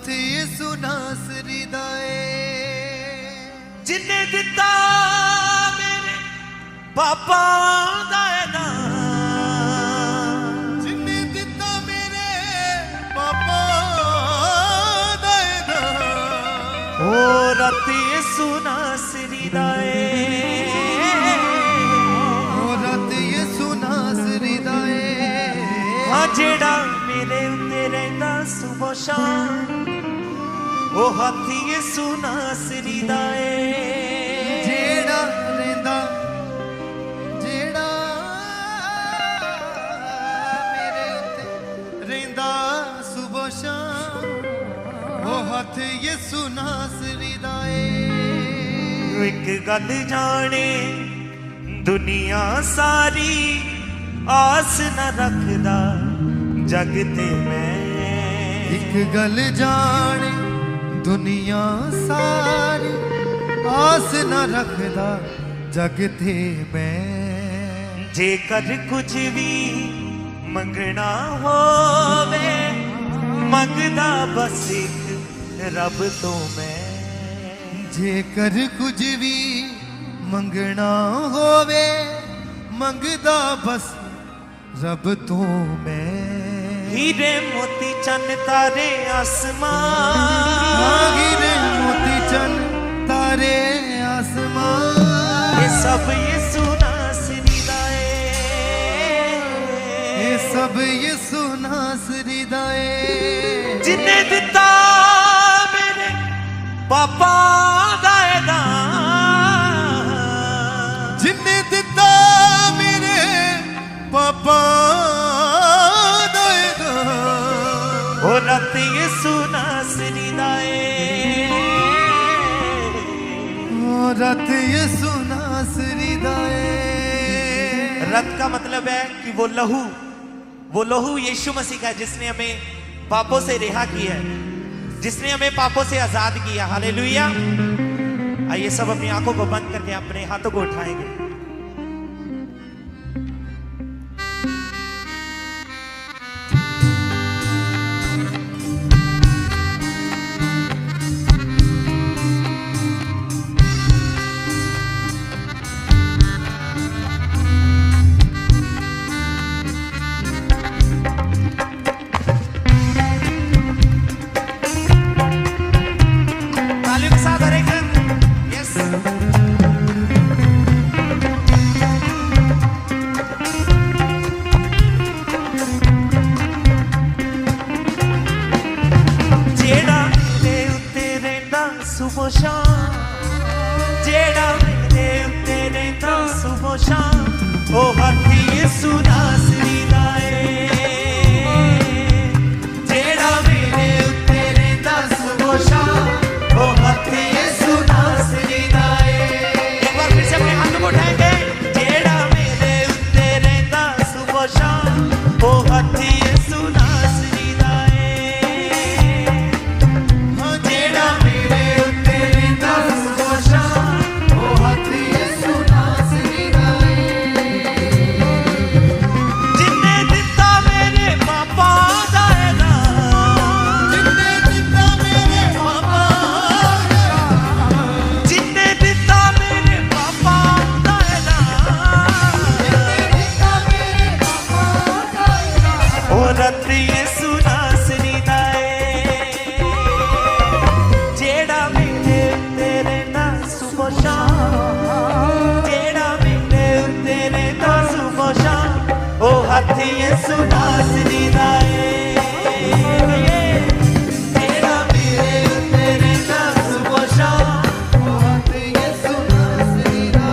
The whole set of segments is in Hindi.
हथ यसु नासरी दा जिन्ने दिता मेरे पापा दा नाम, जिन्ने दिता मेरे पापा दा नाम, ओ रत यसु नासरी दा रत यसु नासरी दा हाँ जेड़ा मेरे उत्ते रहिंदा सुबह शाम, ओ हथ यसु नासरी दा जेड़ा रहिंदा जेड़ा मेरे उत्ते रहिंदा सुबह शाम, ओ हथ यसु नासरी दा एक गल जाने दुनिया सारी, आस न रखदा जग ते मैं, एक गल जाने दुनिया सारी, आस न रखदा जग ते मैं, जेकर कुछ भी मंगना होवे मंगदा बस एक रब तो मैं, जेकर कुछ भी मंगना होवे मंगदा बस रब तो मैं, हीरे मोती चन तारे आसमान, हीरे मोती चन तारे आसमान, ये सब यसु नासरी दा ये सब यसु नासरी दा जिन्ने दिता मेरे पापा दा नाम, जिन्ने दिता मेरे पापा दा नाम, ओ रत यसु नासरी दा रत यसु नासरी दा रत का मतलब है कि वो लहू यीशु मसीह का, जिसने हमें पापों से रिहा किया है, जिसने हमें पापों से आजाद किया। हालेलुया। आइए सब अपनी आंखों को बंद करके अपने हाथों को उठाएंगे। तालियों के साथ हर एक यस जेड़ा मेरे उत्ते रहिंदा सुबह शाम, जेड़ा मेरे उत्ते रहिंदा सुबह शाम, ओ हथ यसु नासरी दा जेड़ा मेरे उत्ते रहिंदा सुबह शाम, ओ हथ यसु नासरी दा एक बार फिर से अपने हाथ को उठाएंगे। जेड़ा मेरे उत्ते रहिंदा सुबह शाम, ओ हथ यसु नासरी दा जेड़ा मेरे उत्ते रहिंदा सुबह शाम, ओ हथ यसु नासरी दा जिन्ने दिता मेरे पापा दा नाम, जिन्ने दिता मेरे पापा जिन्ने दिता मेरे पापा दा नाम, ओ रत यसु नासरी दा जेड़ा मेरे उत्ते रहिंदा सुबह शाम, जेड़ा मेरे उत्ते रहिंदा सुबह शाम, ओ हथ यसु नासरी दा जेड़ा मेरे उत्ते रहिंदा सुबह शाम, ओ हथ यसु नासरी दा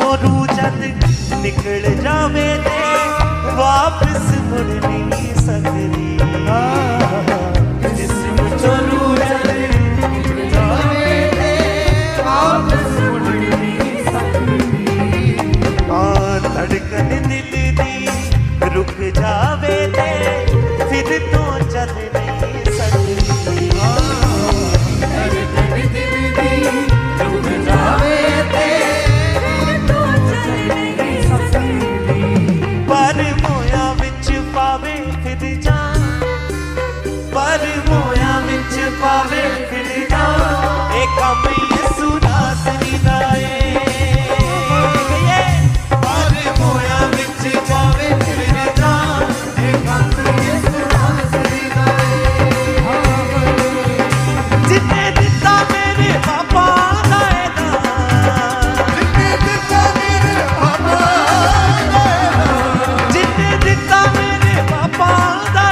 चोरू जद निकल जावे ते वापस मुड़ नहीं सकदी जिस्म चोरू जद निकल जावे ते वापस मुड़ नहीं सकदी धड़कन दिल दी रुक जावे ते फिर तो चल नहीं सकदी धड़कन दिल दी रुक जावे ते तो चल नहीं सकदी पर मोया विच पावे फिर जा पर मोया विच पावे फिर जा ए कम यसू नासरी दा ए पर मोया विच पावे फिर जा ए कम यसू नासरी दा जिन्ने दिता मेरे पापा दा जिन्ने दिता मेरे पापा जिन्ने दिता मेरे पापा दा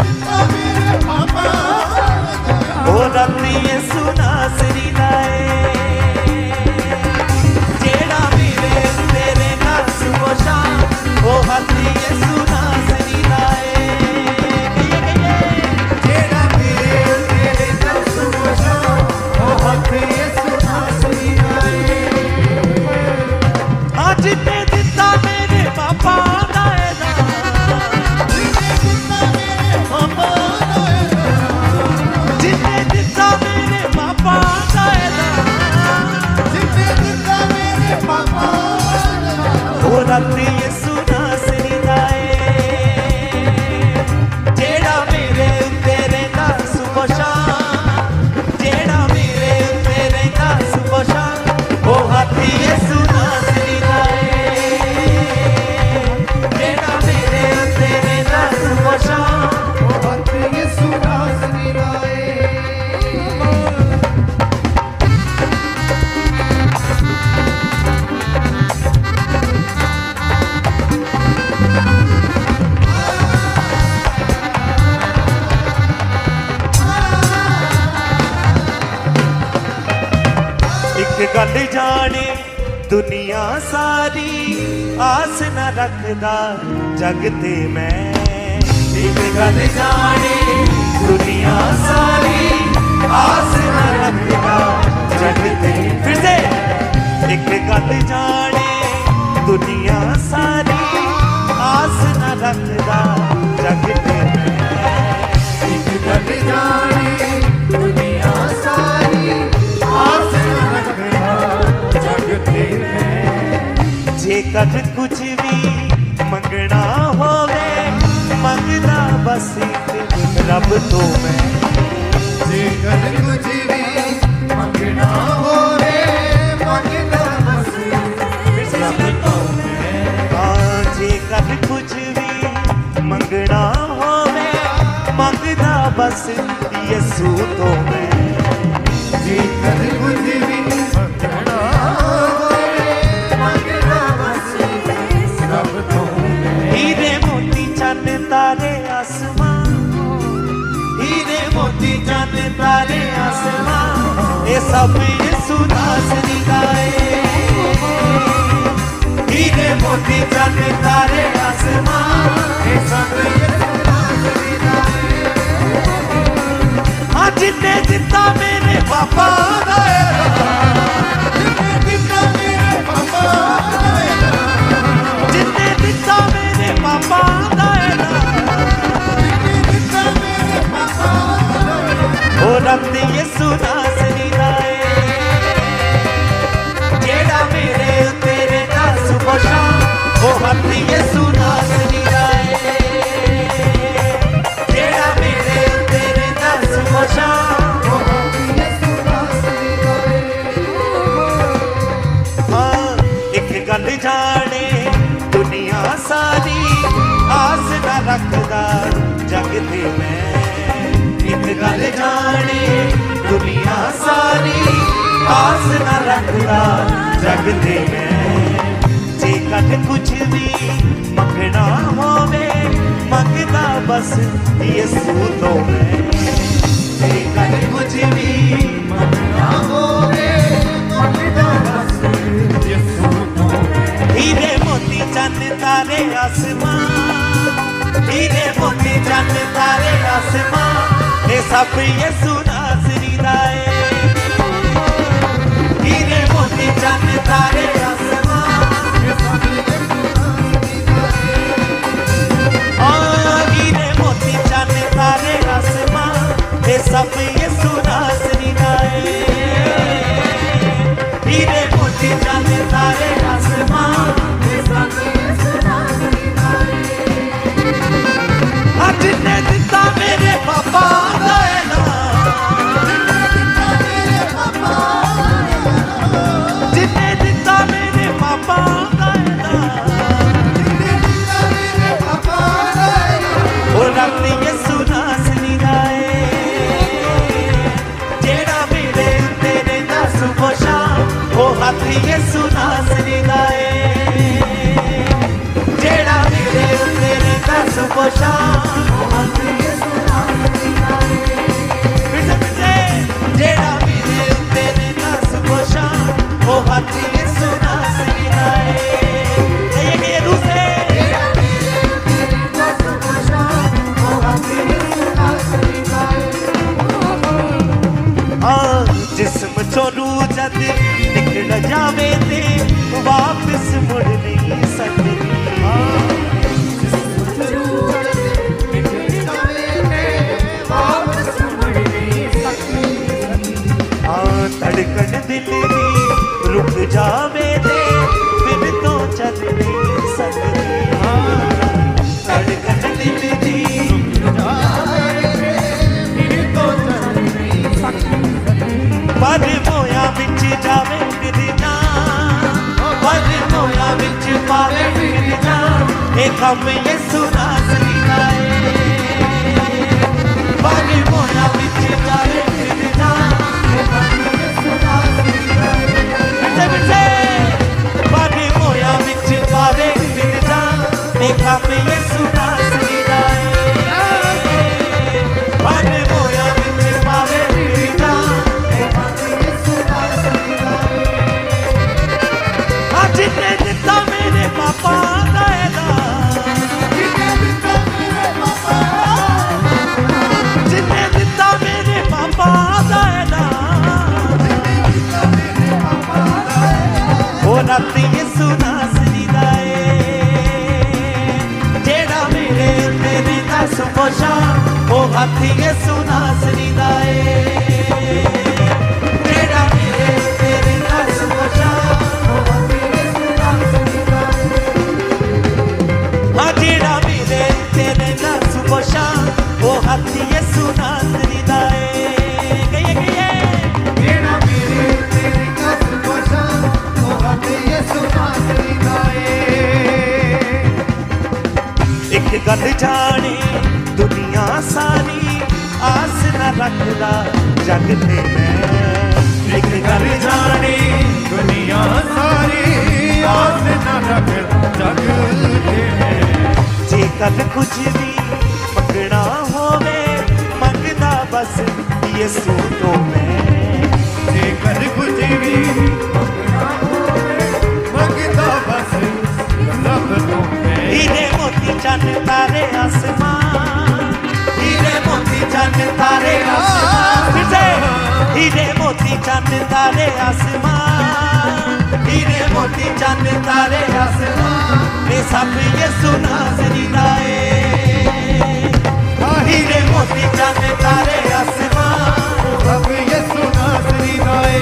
दिता मेरे पापा ओ राती यसू नासरी दा जेड़ा मेरे तेरे नाल सुबह शाम ओ राती यसू नासरी दा जेड़ा मेरे तेरे नाल सुबह शाम ओ हक यसू नासरी दा आज जिन्ने दिता मेरे पापा दा जिन्ने दिता मेरे पापा जिन्ने दिता मेरे पापा दा जिन्ने दिता मेरे पापा ओ राती यसू नासरी दा जेड़ा मेरे तेरे नाल सुबह शाम जेड़ा मेरे तेरे नाल सुबह शाम ओ राती यसू नासरी दा जेड़ा मेरे तेरे नाल सुबह शाम ओ हक यसू नासरी दा एक गल जाने दुनिया सारी आस न रखदा जग ते मैं एक गल जाने दुनिया सारी आस न रखदा जग ते फिर से एक गल जाने दुनिया सारी आस न रखदा जग ते मैं एक गल जाने दुनिया सारी आस न रखदा जग ते मैं जेकर कुछ भी मंगना होवे मंगदा बस एक रब तो मैं जेकर कुछ भी मंगना होवे मंगदा बस रब तो मैं हाँ जेकर कुछ भी मंगना होवे मंगदा बस यसू तो मैं जेकर कुछ भी मंगना होवे मंगदा बस रब तो मैं हीरे मोती चन्न तारे आसमां हीरे मोती चन्न तारे आसमां ये सब यसू नासरी दा हीरे मोती चन्न तारे आसमां ये सब यसू नासरी दा हाँ जिन्ने दिता मेरे पापा दा जिन्ने दिता मेरे पापा जिन्ने दिता मेरे पापा दा जिन्ने दिता मेरे पापा ओ रब यसू नासरी दा जेड़ा मेरे तेरे नाल सुबह शाम ओ रब यसू नासरी दा जेड़ा मेरे तेरे नाल सुबह शाम ओ हक यसू नासरी दा हाँ एक गल जाने दुनिया सारी आस न रखदा जग ते मैं एक गल जाने दुनिया सारी आस न रखदा जग ते मैं जेकर कुछ भी मंगना होवे मंगदा बस यसू तो मैं जेकर कुछ भी मंगना होवे मंगदा बस आसमान, हीरे मोती चंद तारे आसमान, ये सब यसु नासरी दा है। हीरे मोती चंद तारे आसमान, हीरे मोती चंद तारे आसमान, ये सब यसु नासरी दा है। हीरे मोती चंद तारे आसमान, ये सब यसु नासरी दा है। आज ने दिता मेरे पापा दा ऐलान, जिन्हें दिता मेरे पापा दा ऐलान, ओ रब यसु नासरी दा है। जेड़ा मेरे उत्ते रहिंदा सुबह शाम, ओ हथ यसु नासरी दा है। जेड़ा मेरे उत्ते रहिंदा सुबह शाम, ओ हथ यसु नासरी दा है। फिर से जेड़ा मेरे उत्ते रहिंदा सुबह शाम, ओ हथ यसु नासरी दा है। ये रूह से जिस्म चों रूह जद निकल जावे ते वापस मुड़ नहीं सकदी। धड़कन दिल दी रुक जावे ते फिर तो चल नहीं सकदी। धड़कन दिल दी रुक जावे फिर तो चल नहीं सकदी। पर मोया विच जावे फिर ना, पर मोया विच पावे फिर ना, ए कम यसु नासरी दा है। पर मोया विच जावे फिर ना, ए कम यसु नासरी दा है। फिर से पर मोया विच पावे फिर ना, ए कम यसु नासरी दा है। पर मोया विच पावे फिर ना, जिन्ने दिता मेरे पापा दा ऐलान, जिन्ने दिता मेरे पापा दा ऐलान, ओ रब यसु नासरी दा है। जेड़ा मेरे उत्ते रहिंदा सुबह शाम, ओ हथ यसु नासरी दा है। जेड़ा मेरे उत्ते रहिंदा सुबह शाम, ओ हथ यसु नासरी दा है। हाँ जेड़ा मेरे उत्ते रहिंदा सुबह शाम, ओ हथ यसु नासरी दा है। कहिए जेड़ा मेरे उत्ते रहिंदा सुबह शाम, ओ हथ यसु नासरी दा है। एक गल जाने दुनिया सारी, आस न रखदा जग ते मैं। एक गल जाने दुनिया सारी, आस न रख जग ते मैं। जे कल कुछ भी मंगना होवे, मंगदा बस यसु तो मैं। जे कल कुछ भी मंगना होवे, मंगदा बस रब तो मैं। हीरे मोती चंद तारे आसमान, हीरे मोती चंद तारे आसमान। फिर से हीरे मोती चंद तारे आसमान, हीरे मोती चंद तारे आसमान, ये सब यसु नासरी दा है। हीरे मोती चंद तारे आसमान, रब यसु नासरी दा है।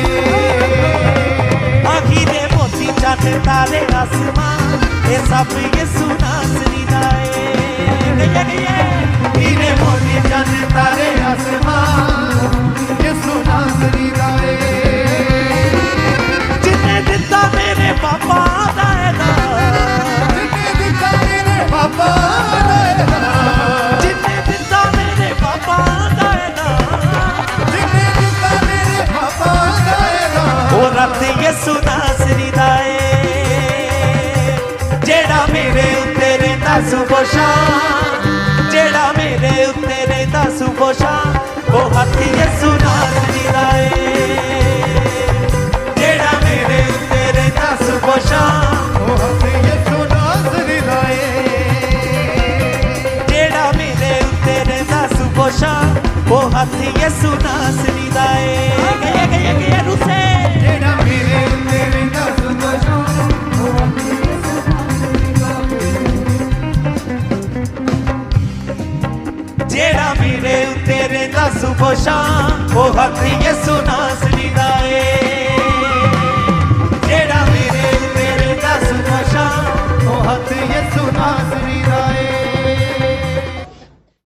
हीरे मोती चंद तारे आसमान, ये सब यसु नासरी दा है। हीरे मोती चंद तारे आसमान, यसु नासरी दा है। जिन्ने दिता मेरे पापा दा ऐलान, जिन्ने दिता मेरे पापा दा ऐलान, जिन्ने दिता मेरे पापा दा ऐलान, जिन्ने दिता मेरे पापा दा ऐलान, ओ रब यसु नासरी दा है। जेड़ा मेरे उत्ते रहिंदा सुबह शाम, जेड़ा मेरे उत्ते रहिंदा सुबह शाम, ओ हथ यसु नासरी दा है। जेड़ा मेरे उत्ते रहिंदा सुबह शाम, ओ हथ यसु नासरी दा है। ਉਹ ਹੱਥ ਯਿਸੂ ਨਾਸਰੀ ਦਾ ਏ ਗਏ ਰੂਸੇ ਜਿਹੜਾ ਮੇਰੇ ਉੱਤੇ ਰਹਿੰਦਾ ਸੁਬਹ ਸ਼ਾਮ ਉਹ ਹੱਥ ਯਿਸੂ ਨਾਸਰੀ ਦਾ ਜਿਹੜਾ ਮੇਰੇ ਉੱਤੇ ਰਹਿੰਦਾ ਸੁਬਹ ਸ਼ਾਮ ਉਹ ਹੱਥ ਯਿਸੂ ਨਾਸਰੀ